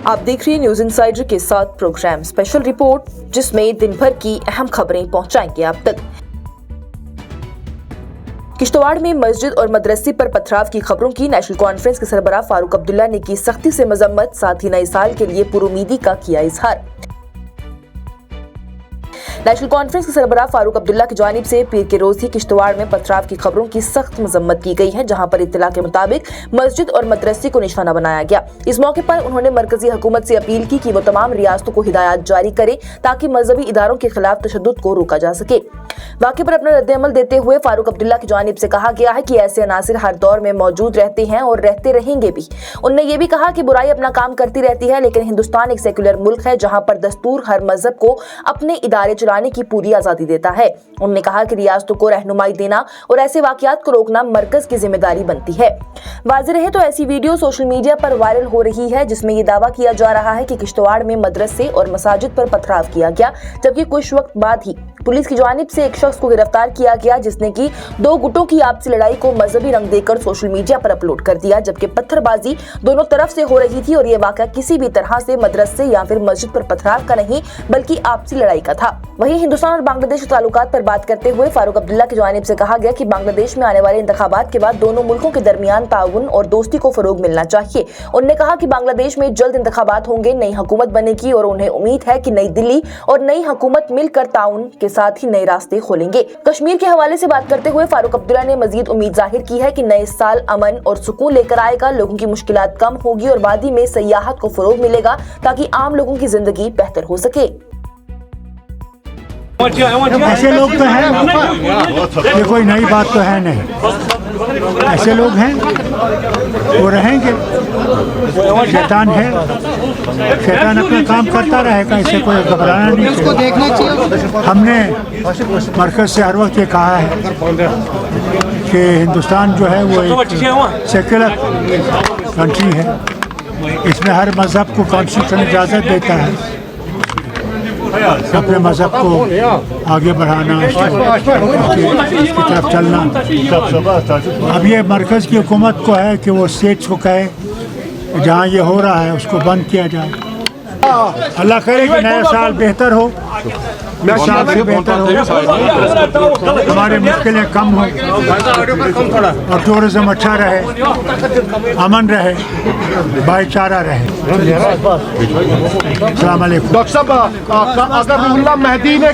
आप देख रहे हैं न्यूज इनसाइडर के साथ प्रोग्राम स्पेशल रिपोर्ट, जिसमें दिन भर की अहम खबरें पहुंचाएंगे आप तक। किश्तवाड़ में मस्जिद और मदरसे पर पथराव की खबरों की नेशनल कॉन्फ्रेंस के सरबराह फारूक अब्दुल्ला ने की सख्ती से मजम्मत, साथ ही नए साल के लिए पुरुमीदी का किया इजहार। नेशनल कॉन्फ्रेंस के सरबराह फारूक अब्दुल्ला की जानिब से पीर के रोज ही किश्तवाड़ में पथराव की खबरों की सख्त मजम्मत की गई है, जहां पर इत्तला के मुताबिक मस्जिद और मदरसे को निशाना बनाया गया। इस मौके पर उन्होंने मरकजी हुकूमत से अपील की कि वो तमाम रियासतों को हिदायत जारी करे ताकि मजहबी इदारों के खिलाफ तशद्दुद को रोका जा सके। वाक़े पर अपना रद्द-ए-अमल देते हुए फारूक अब्दुल्ला की जानिब से कहा गया है कि ऐसे अनासिर हर दौर में मौजूद रहते हैं और रहते रहेंगे भी। उन्होंने ये भी कहा कि बुराई अपना काम करती रहती है, लेकिन हिंदुस्तान एक सेक्युलर मुल्क है जहां पर दस्तूर हर मजहब को अपने इदारे चलाने की पूरी आजादी देता है। उन्होंने कहा कि रियासतों को रहनुमाई देना और ऐसे वाकयात को रोकना मरकज की जिम्मेदारी बनती है। वाज़ेह रहे तो ऐसी वीडियो सोशल मीडिया पर वायरल हो रही है जिसमें ये दावा किया जा रहा है कि किश्तवाड़ में मदरसे और मसाजिद पर पथराव किया गया, जबकि कुछ वक्त बाद ही पुलिस की जानिब से एक शख्स को गिरफ्तार किया गया जिसने की दो गुटों की आपसी लड़ाई को मजहबी रंग देकर सोशल मीडिया पर अपलोड कर दिया, जबकि पत्थरबाजी दोनों तरफ से हो रही थी और यह वाकया किसी भी तरह से मदरसे या फिर मस्जिद पर पथराव का नहीं बल्कि आपसी लड़ाई का था। वहीं हिंदुस्तान और बांग्लादेश के ताल्लुकात पर बात करते हुए फारूक अब्दुल्ला की जानिब से कहा गया कि बांग्लादेश में आने वाले इंतखाबात के बाद दोनों मुल्कों के दरमियान ताउन और दोस्ती को फरोग मिलना चाहिए। उन्होंने कहा कि बांग्लादेश में जल्द इंतखाबात होंगे, नई हुकूमत बनेगी और उन्हें उम्मीद है कि नई दिल्ली और नई हुकूमत मिलकर ताउन के साथ ही नए रास्ते खोलेंगे। कश्मीर के हवाले से बात करते हुए फारूक अब्दुल्ला ने मजीद उम्मीद जाहिर की है कि नए साल अमन और सुकून लेकर आएगा, लोगों की मुश्किलात कम होगी और वादी में सयाहत को फरोग मिलेगा ताकि आम लोगों की जिंदगी बेहतर हो सके। ऐसे लोग तो हैं, ये कोई नई बात तो है नहीं। ऐसे लोग हैं, वो रहेंगे। शैतान है, शैतान अपना काम करता रहेगा, इसे कोई घबराना नहीं। इसको देखना चाहिए। हमने मरकज से हर वक्त ये कहा है कि हिंदुस्तान जो है वो एक सेक्युलर कंट्री है, इसमें हर मजहब को कॉन्स्टिट्यूशन इजाज़त देता है अपने मजहब को आगे बढ़ाना, इसकी तरफ चलना। अब ये मरकज़ की हुकूमत को है कि वो स्टेट्स को कहे जहाँ ये हो रहा है उसको बंद किया जाए। अल्लाह करे कि नया साल बेहतर हो, साल से बेहतर हो, हमारे मुश्किलें कम हो और टूरिज्म अच्छा रहे, अमन रहे, भाईचारा रहे। अस्सलाम वालेकुम। डॉक्टर साहब, अज़रुल्लाह मेहदी ने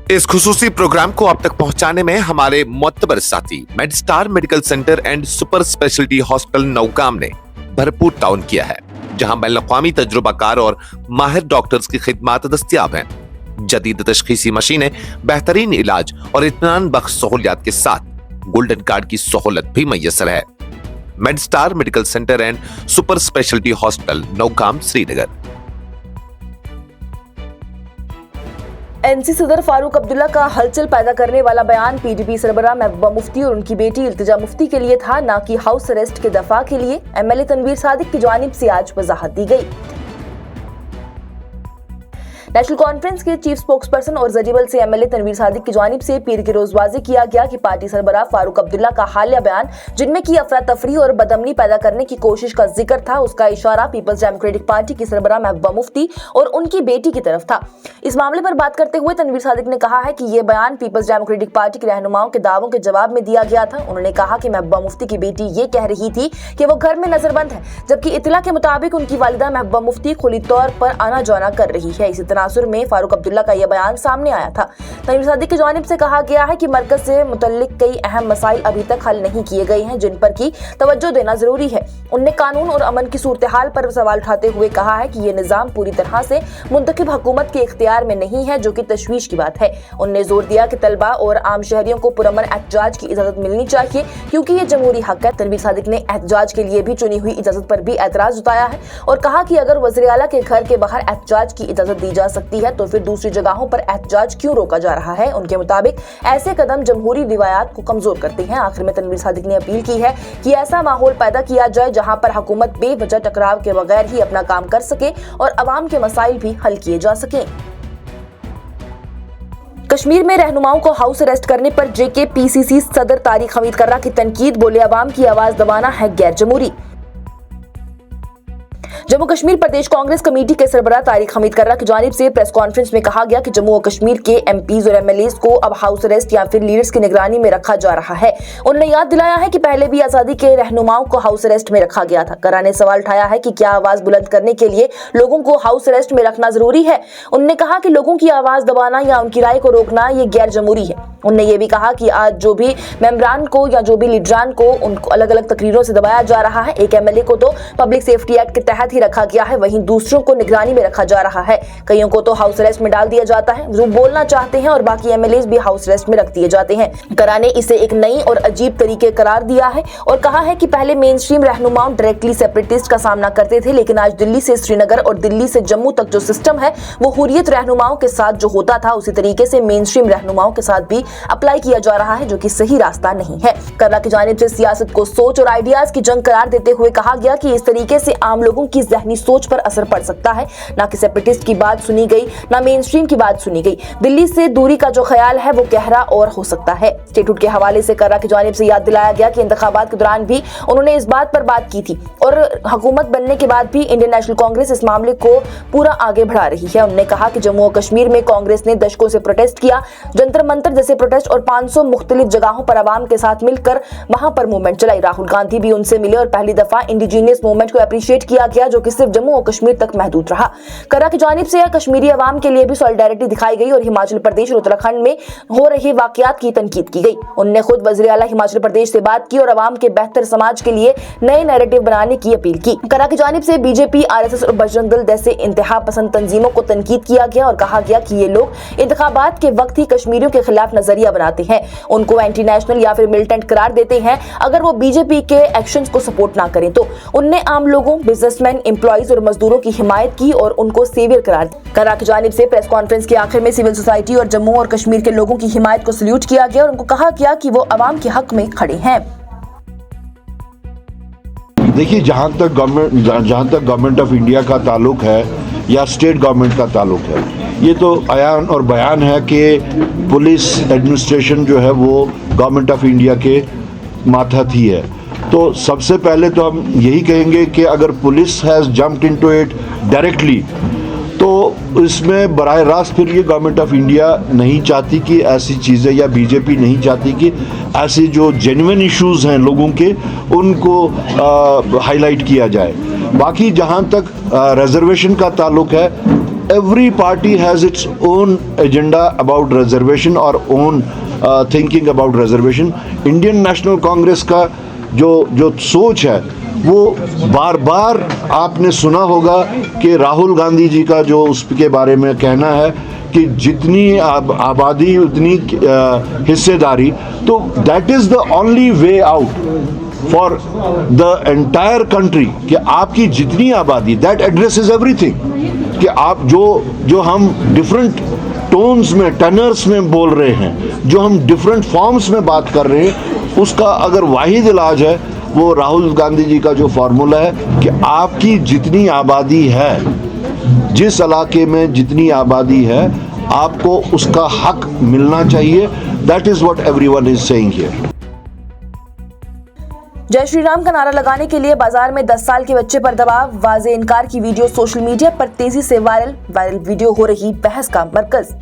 इस खुसूसी प्रोग्राम को आप तक पहुंचाने में हमारे मोतबर साथी Medstar medical centre and super speciality hospital Nowgam ने भरपूर ताउन किया है, जहां बैनुल-अक़वामी तजुर्बाकार और माहिर डॉक्टर्स की खिदमात दस्तयाब हैं। जदीद तशखीसी मशीनें, बेहतरीन इलाज और इत्मीनान बख्श सहूलियात के साथ गोल्डन कार्ड की सहूलत भी मैसर है। Medstar medical centre and super speciality hospital Nowgam, Srinagar. NC सदर फारूक अब्दुल्ला का हलचल पैदा करने वाला बयान पीडीपी सरबराह महबूबा मुफ्ती और उनकी बेटी इल्तिजा मुफ्ती के लिए था, न कि हाउस अरेस्ट के दफा के लिए। एमएलए तनवीर सादिक की जानिब से आज वजाहत दी गई। नेशनल कॉन्फ्रेंस के चीफ स्पोक्सपर्सन और जजीबल से एमएलए तनवीर सादिक की जानिब से पीर के रोज वाज़ेह किया गया कि पार्टी सरबराह फारूक अब्दुल्ला का हालिया बयान, जिनमें की अफरा तफरी और बदअमनी पैदा करने की कोशिश का जिक्र था, उसका इशारा पीपल्स डेमोक्रेटिक पार्टी की सरबराह महबूबा मुफ्ती और उनकी बेटी की तरफ था। इस मामले पर बात करते हुए तनवीर सादिक ने कहा है कि ये बयान पीपल्स डेमोक्रेटिक पार्टी के रहनुमाओं के दावों के जवाब में दिया गया था। उन्होंने कहा कि महबूबा मुफ्ती की बेटी ये कह रही थी कि वो घर में नजरबंद है, जबकि इत्तला के मुताबिक उनकी वालिदा महबूबा मुफ्ती खुली तौर पर आना जाना कर रही है। इसी तनासुर में फारूक अब्दुल्ला का यह बयान सामने आया था। तनवीर सादिक की जानिब से कहा गया है कि मरकज से मुतल्लिक कई अहम मसाइल अभी तक हल नहीं किए गए हैं, जिन पर की तवज्जो देना जरूरी है। उन्होंने कानून और अमन की सूरत हाल पर सवाल उठाते हुए कहा है कि यह निजाम पूरी तरह से मुंतखब हुकूमत के इख्तियार में नहीं है, जो कि तशवीश की बात है। उन्होंने जोर दिया कि तलबा और आम शहरियों को पुरअमन एहतजाज की इजाजत मिलनी चाहिए, क्योंकि ये जमहूरी हक है। तनवीर सादिक ने एहतजाज के लिए भी चुनी हुई इजाजत पर भी एतराज जताया है और कहा कि अगर वज़ीर आला के घर के बाहर एहतजाज की इजाजत दी जा सकती है तो फिर दूसरी जगहों पर एहतजाज क्यों रोका जा रहा है। उनके मुताबिक ऐसे कदम जमहूरी रिवायात को कमजोर करते हैं। आखिर में तनवीर सादिक ने अपील की है कि ऐसा माहौल पैदा किया जाए जहां पर हुकूमत बेवजह टकराव के बगैर ही अपना काम कर सके और अवाम के मसाइल भी हल किए जा सकें। कश्मीर में रहनुमाओं को हाउस अरेस्ट करने पर JKPCC सदर तारिक हमीद कर्रा की तनकीद, बोले अवाम की आवाज दबाना है गैर जमहूरी। जम्मू कश्मीर प्रदेश कांग्रेस कमेटी के सरबराह तारिक हमीद कर्रा की जानिब से प्रेस कॉन्फ्रेंस में कहा गया कि जम्मू और कश्मीर के MPs और MLAs को अब हाउस अरेस्ट या फिर लीडर्स की निगरानी में रखा जा रहा है। उन्होंने याद दिलाया है कि पहले भी आजादी के रहनुमाओं को हाउस अरेस्ट में रखा गया था। कर्रा ने सवाल उठाया है कि क्या आवाज बुलंद करने के लिए लोगों को हाउस अरेस्ट में रखना जरूरी है। उन्होंने कहा कि लोगों की आवाज दबाना या उनकी राय को रोकना ये गैर जमहूरी है। उन्होंने ये भी कहा कि आज जो भी मेंबरान को या जो भी लीडरान को उनको अलग अलग तकरीरों से दबाया जा रहा है। एक MLA को तो पब्लिक सेफ्टी एक्ट के तहत ही रखा गया है, वहीं दूसरों को निगरानी में रखा जा रहा है। कईयों को तो हाउस अरेस्ट में डाल दिया जाता है जो बोलना चाहते हैं और बाकी MLAs भी हाउस अरेस्ट में रख दिए जाते हैं। कर्रा ने इसे एक नई और अजीब तरीके करार दिया है और कहा है कि पहले मेन स्ट्रीम रहनुमा डायरेक्टली सेपरेटिस्ट का सामना करते थे, लेकिन आज दिल्ली से श्रीनगर और दिल्ली से जम्मू तक जो सिस्टम है वो हुर्रियत रहनुमाओं के साथ जो होता था उसी तरीके से मेन स्ट्रीम रहनुमाओं के साथ भी अप्लाई किया जा रहा है, जो कि सही रास्ता नहीं है। कर्रा की जानिब से सियासत को सोच और आइडियाज की जंग करार देते हुए कहा गया कि इस तरीके से आम लोगों की जहनी सोच पर असर पड़ सकता है। ना कि सेपरेटिस्ट की बात सुनी गई, ना मेन स्ट्रीम की बात सुनी गई। दिल्ली से दूरी का जो ख्याल है वो गहरा और हो सकता है। स्टेटहुड के हवाले से कर्रा की जानिब से याद दिलाया गया कि इंतखाबात के दौरान भी उन्होंने इस बात पर बात की थी और हुकूमत बनने के बाद भी इंडियन नेशनल कांग्रेस इस मामले को पूरा आगे बढ़ा रही है। उन्होंने कहा कि जम्मू और कश्मीर में कांग्रेस ने दशकों से प्रोटेस्ट किया, जंतर मंतर जैसे प्रोटेस्ट और 500 मुख्तलिफ जगहों पर आवाम के साथ मिलकर वहां पर मूवमेंट चलाई। राहुल गांधी भी उनसे मिले और पहली दफा इंडिजीनियस मूवमेंट को अप्रिशिएट किया गया, जो कि सिर्फ जम्मू और कश्मीर तक महदूद रहा। कर्रा की जानिब से कश्मीरी अवाम के लिए भी सॉलिडारिटी दिखाई गई और हिमाचल प्रदेश और उत्तराखंड में हो रहे वाकयात की तनकीद की गई। उन्होंने खुद वज़ीर आला हिमाचल प्रदेश से बात की और अवाम के बेहतर समाज के लिए नए नैरेटिव बनाने की अपील की। कर्रा की जानिब से BJP, RSS और बजरंग दल जैसे इंतहा पसंद तंजीमों को तनकीद किया गया और कहा गया कि ये लोग इंतखाबात के वक्त ही कश्मीरियों के खिलाफ नजरिया बनाते हैं, उनको एंटी नेशनल या फिर मिलिटेंट करार देते हैं अगर वो BJP के एक्शंस को सपोर्ट ना करें तो। उनने आम लोगों, बिजनेसमैन, एम्प्लॉइज और मजदूरों की हिमायत की और उनको सेवियर करार दिया। कर्रा की जानिब से प्रेस कॉन्फ्रेंस के आखिर में सिविल सोसाइटी और जम्मू और कश्मीर के लोगों की हिमायत को सल्यूट किया गया और उनको कहा गया कि वो अवाम के हक में खड़े हैं। देखिए, जहाँ तक गवर्नमेंट ऑफ इंडिया का ताल्लुक है या स्टेट गवर्नमेंट का ताल्लुक है, ये तो अयान और बयान है कि पुलिस एडमिनिस्ट्रेशन जो है वो गवर्नमेंट ऑफ इंडिया के मातहत ही है। तो सबसे पहले तो हम यही कहेंगे कि अगर police has jumped into it directly तो इसमें बराह रास्त फिर ये गवर्नमेंट ऑफ इंडिया नहीं चाहती कि ऐसी चीज़ें, या BJP नहीं चाहती कि ऐसे जो जेन्युइन इश्यूज हैं लोगों के उनको हाईलाइट किया जाए। बाकी जहाँ तक रिजर्वेशन का ताल्लुक है, every party has its own agenda about reservation और own thinking about reservation. Indian National Congress का जो सोच है वो बार बार आपने सुना होगा कि राहुल गांधी जी का जो उसके बारे में कहना है कि जितनी आबादी उतनी हिस्सेदारी, तो that is the only way out for the entire country कि आपकी जितनी आबादी, दैट एड्रेसेस एवरीथिंग, कि आप जो हम डिफरेंट टोन्स में, टनर्स में बोल रहे हैं, जो हम डिफरेंट फॉर्म्स में बात कर रहे हैं, उसका अगर वाहिद इलाज है वो राहुल गांधी जी का जो फार्मूला है कि आपकी जितनी आबादी है, जिस इलाके में जितनी आबादी है, आपको उसका हक मिलना चाहिए। That is what everyone is saying here. जय श्री राम का नारा लगाने के लिए बाजार में 10 साल के बच्चे पर दबाव, वाज़े इनकार की वीडियो सोशल मीडिया पर तेजी से वायरल वीडियो हो रही बहस का मरकज।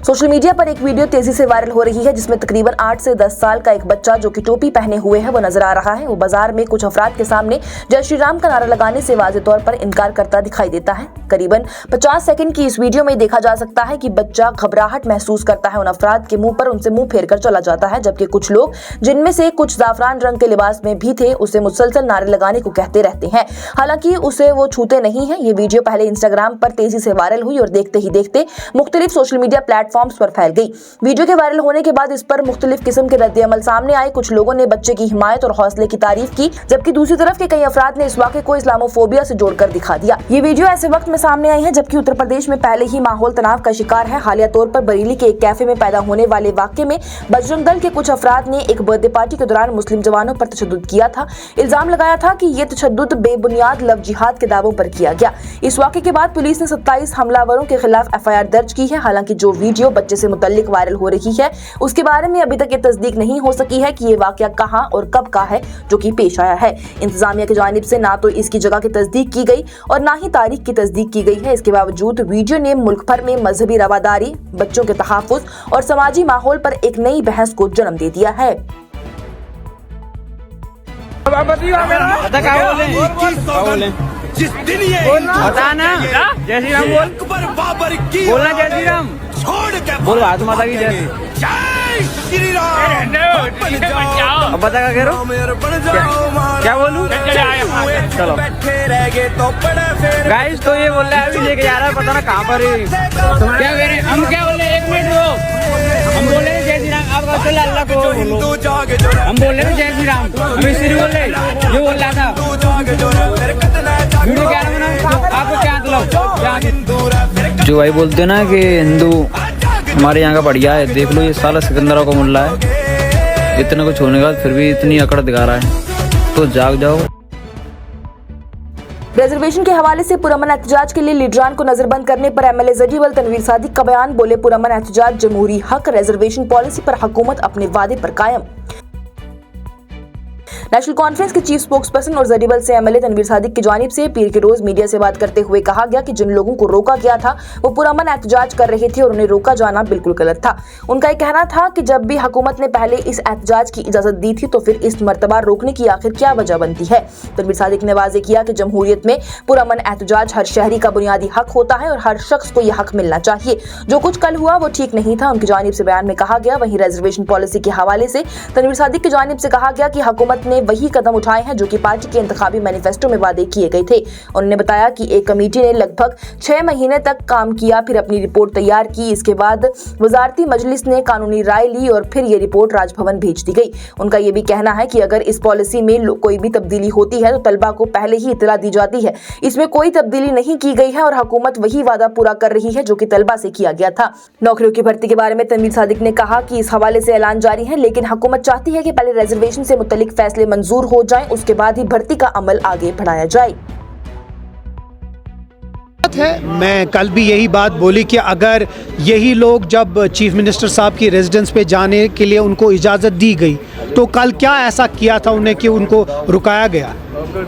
सोशल मीडिया पर एक वीडियो तेजी से वायरल हो रही है जिसमें तकरीबन 8 से 10 साल का एक बच्चा जो कि टोपी पहने हुए है वो नजर आ रहा है। वो बाजार में कुछ अफराद के सामने जय श्री राम का नारा लगाने से वाज़े तौर पर इनकार करता दिखाई देता है। करीबन 50 सेकंड की इस वीडियो में देखा जा सकता है कि बच्चा घबराहट महसूस करता है उन अफराद के मुंह पर, उनसे मुंह फेर कर चला जाता है, जबकि कुछ लोग जिनमें से कुछ जाफरान रंग के लिबास में भी थे उसे मुसलसल नारे लगाने को कहते रहते हैं। हालांकि उसे वो छूते नहीं है। ये वीडियो पहले इंस्टाग्राम पर तेजी से वायरल हुई और देखते ही देखते मुख्तलिफ सोशल मीडिया प्लेटफॉर्म प्लेटफॉर्म्स पर फैल गई। वीडियो के वायरल होने के बाद इस पर मुख्तलिफ किस्म के रद्द-ए-अमल सामने आए। कुछ लोगों ने बच्चे की हिमायत और हौसले की तारीफ की, जबकि दूसरी तरफ के कई अफराद ने इस वाक़े को इस्लामोफोबिया से जोड़कर दिखा दिया। ये वीडियो ऐसे वक्त में सामने आई है जबकि उत्तर प्रदेश में पहले ही माहौल तनाव का शिकार है। हालिया तौर पर बरेली के एक कैफे में पैदा होने वाले वाक़े में बजरंग दल के कुछ अफराद ने एक बर्थडे पार्टी के दौरान मुस्लिम जवानों पर तशद्दुद किया था। इल्जाम लगाया था कि ये तशद्दुद बेबुनियाद लव जिहाद के दावों पर किया गया। इस वाक़े के बाद पुलिस ने 27 हमलावरों के खिलाफ FIR दर्ज की है। हालांकि जो वीडियो बच्चे से मुतल्लिक वायरल हो रही है उसके बारे में अभी तक ये तस्दीक नहीं हो सकी है कि ये वाक़या कहां और कब का है जो कि पेश आया है। इंतजामिया की जानिब से ना तो इसकी जगह की तस्दीक की गई और ना ही तारीख की तस्दीक की गई है। इसके बावजूद वीडियो ने मुल्क भर में मजहबी रवादारी, बच्चों के तहफ़्फ़ुज़ और समाजी माहौल पर एक नई बहस को जन्म दे दिया है। जिस दिन ये बताना जय श्री राम बोल, बाबर की बोलना जय श्री राम, छोड़ के बोल आज माता की जय श्री राम। अब बता क्या कह रहे हो, क्या बोलूं? चलो गाइस, तो ये बोल रहा है अभी लेके जा रहा है, पता ना कहाँ पर क्या कह रहे हैं। हम क्या बोल रहे हैं, 1 मिनट रुको, हम बोल रहे हैं जय श्री राम, आप अल्लाह को बोलो। हम बोल रहे हैं जय श्री राम, हम इसलिए बोल रहे, ये बोल रहा था वीडियो क्या बना, आपको क्या मतलब जो भाई बोलते हैं ना कि हिंदू हमारे यहाँ का बढ़िया है। देख लो ये साला सिकंदरा को मुल्ला है, इतने कुछ होने के बाद फिर भी इतनी अकड़ दिखा रहा है, तो जाग जाओ। रिजर्वेशन के हवाले से पुरअमन एहतजाज के लिए लीडरान को नजरबंद करने पर MLA जजीवल तनवीर सादिक का बयान। बोले, पुरअमन एहतजाज जमहूरी हक, रिजर्वेशन पॉलिसी पर हुकूमत अपने वादे पर कायम। नेशनल कॉन्फ्रेंस के चीफ स्पोक्सपर्सन और जरीबल से MLA तनवीर सादिक की जानिब से पीर के रोज मीडिया से बात करते हुए कहा गया कि जिन लोगों को रोका गया था वो पुरअमन एहतजाज कर रहे थे और उन्हें रोका जाना बिल्कुल गलत था। उनका ये कहना था कि जब भी हुकूमत ने पहले इस एहतजाज की इजाजत दी थी तो फिर इस मर्तबा रोकने की आखिर क्या वजह बनती है। तनवीर सादिक ने वाज़ेह किया कि जमहूरियत में पुरअमन एहतजाज हर शहरी का बुनियादी हक होता है और हर शख्स को यह हक मिलना चाहिए। जो कुछ कल हुआ वो ठीक नहीं था, उनकी जानिब से बयान में कहा गया। वहीं रिजर्वेशन पॉलिसी के हवाले से तनवीर सादिक की जानिब से कहा गया कि हुकूमत ने वही कदम उठाए हैं जो कि पार्टी के इंतखाबी मैनिफेस्टो में वादे किए गए थे। उन्होंने बताया कि एक कमेटी ने लगभग 6 महीने तक काम किया, फिर अपनी रिपोर्ट तैयार की। इसके बाद वजारती मजलिस ने कानूनी राय ली और फिर ये रिपोर्ट राजभवन भेज दी गई। उनका ये भी कहना है कि अगर इस पॉलिसी में कोई भी तब्दीली होती है तो तलबा को पहले ही इतला दी जाती है। इसमें कोई तब्दीली नहीं की गई है और हुकूमत वही वादा पूरा कर रही है जो कि तलबा से किया गया था। नौकरियों की भर्ती के बारे में तनवीर सादिक ने कहा कि इस हवाले से ऐलान जारी है, लेकिन हुकूमत चाहती है कि पहले रिजर्वेशन से मुतल्लिक फैसले मंजूर हो जाएं, उसके बाद ही भर्ती का अमल आगे बढ़ाया जाए। मैं कल भी यही बात बोली कि अगर यही लोग जब चीफ मिनिस्टर साहब की रेजिडेंस पे जाने के लिए उनको इजाज़त दी गई तो कल क्या ऐसा किया था उन्हें कि उनको रुकाया गया।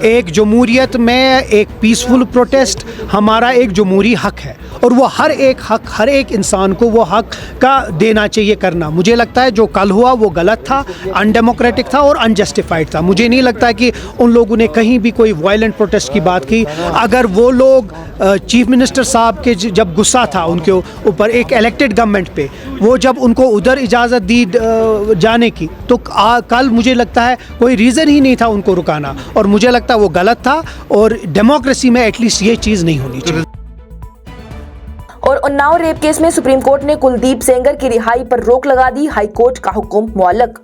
एक जमहूरियत में एक पीसफुल प्रोटेस्ट हमारा एक जमहूरी हक है और वो हर एक हक हर एक इंसान को वो हक का देना चाहिए करना। मुझे लगता है जो कल हुआ वो गलत था, अनडेमोक्रेटिक था और अनजस्टिफाइड था। मुझे नहीं लगता कि उन लोगों ने कहीं भी कोई वायलेंट प्रोटेस्ट की बात की। अगर वो लोग चीफ मिनिस्टर साहब के जब गुस्सा था उनके ऊपर एक इलेक्टेड गवर्नमेंट पे, वो जब उनको उधर इजाज़त दी जाने की तो कल मुझे लगता है कोई रीज़न ही नहीं था उनको रुकाना और मुझे लगता है वो गलत था और डेमोक्रेसी में एटलीस्ट ये चीज़ नहीं होनी चाहिए। और उन्नाव रेप केस में सुप्रीम कोर्ट ने कुलदीप सेंगर की रिहाई पर रोक लगा दी, हाई कोर्ट का हुक्म मुअल्लक।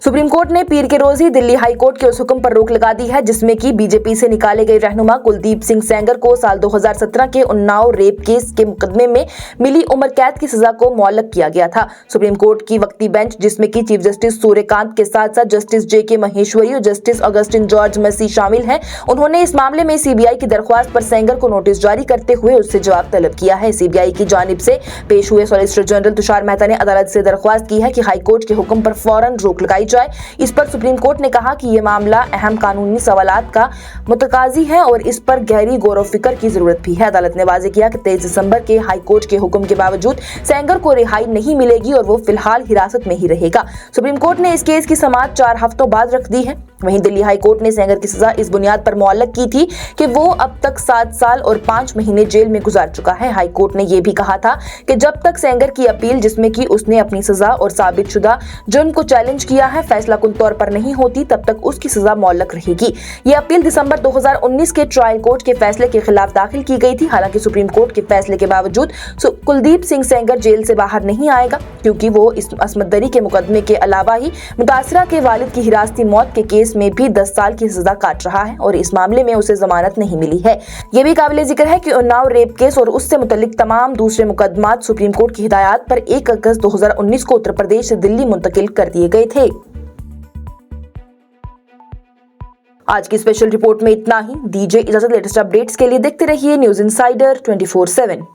सुप्रीम कोर्ट ने पीर के रोज ही दिल्ली हाई कोर्ट के उस हुक्म पर रोक लगा दी है जिसमें कि बीजेपी से निकाले गए रहनुमा कुलदीप सिंह सेंगर को साल 2017 के उन्नाव रेप केस के मुकदमे में मिली उम्र कैद की सजा को मुअल्लक किया गया था। सुप्रीम कोर्ट की वक्ती बेंच जिसमें कि चीफ जस्टिस सूर्यकांत के साथ साथ जस्टिस JK महेश्वरी और जस्टिस अगस्टिन जॉर्ज मसी शामिल हैं, उन्होंने इस मामले में CBI की दरख्वास्त पर सेंगर को नोटिस जारी करते हुए उससे जवाब तलब किया है। CBI की जानिब से पेश हुए सॉलिसिटर जनरल तुषार मेहता ने अदालत से दरख्वास्त की है कि हाई कोर्ट के हुक्म पर फौरन रोक लगाई जाए। इस पर सुप्रीम कोर्ट ने कहा कि यह मामला अहम कानूनी सवालात का मुतकाजी है और इस पर गहरी गौर व फिक्र की जरूरत भी है। अदालत ने वाज़ेह किया कि 23 दिसंबर के हाई कोर्ट के हुक्म के बावजूद सेंगर को रिहाई नहीं मिलेगी और वो फिलहाल हिरासत में ही रहेगा। सुप्रीम कोर्ट ने इस केस की समाअत 4 हफ्तों बाद रख दी है। वहीं दिल्ली हाई कोर्ट ने सेंगर की सजा इस बुनियाद पर मुअल्लक की थी कि वो अब तक 7 साल और 5 महीने जेल में गुजार चुका है। हाई कोर्ट ने यह भी कहा था कि जब तक सेंगर की अपील, जिसमें कि उसने अपनी सजा और साबितशुदा जुर्म को चैलेंज किया है, फैसला कुन तौर पर नहीं होती, तब तक उसकी सजा मुअल्लक रहेगी। ये अपील दिसंबर 2019 के ट्रायल कोर्ट के फैसले के खिलाफ दाखिल की गई थी। हालांकि सुप्रीम कोर्ट के फैसले के बावजूद कुलदीप सिंह सेंगर जेल से बाहर नहीं आएगा, क्योंकि वो इस असमत दरी के मुकदमे के अलावा ही मुतासिरा के वालिद की हिरासती मौत के केस में भी 10 साल की सजा काट रहा है और इस मामले में उसे जमानत नहीं मिली है। यह भी काबिले जिक्र है कि उन्नाव रेप केस और उससे मुतल्लिक तमाम दूसरे मुकदमात सुप्रीम कोर्ट की हिदायत पर 1 अगस्त 2019 को उत्तर प्रदेश से दिल्ली मुंतकिल कर दिए गए थे। आज की स्पेशल रिपोर्ट में इतना ही। दीजिए इजाजत। लेटेस्ट अपडेट्स के लिए देखते रहिए न्यूज़ इनसाइडर 24/7।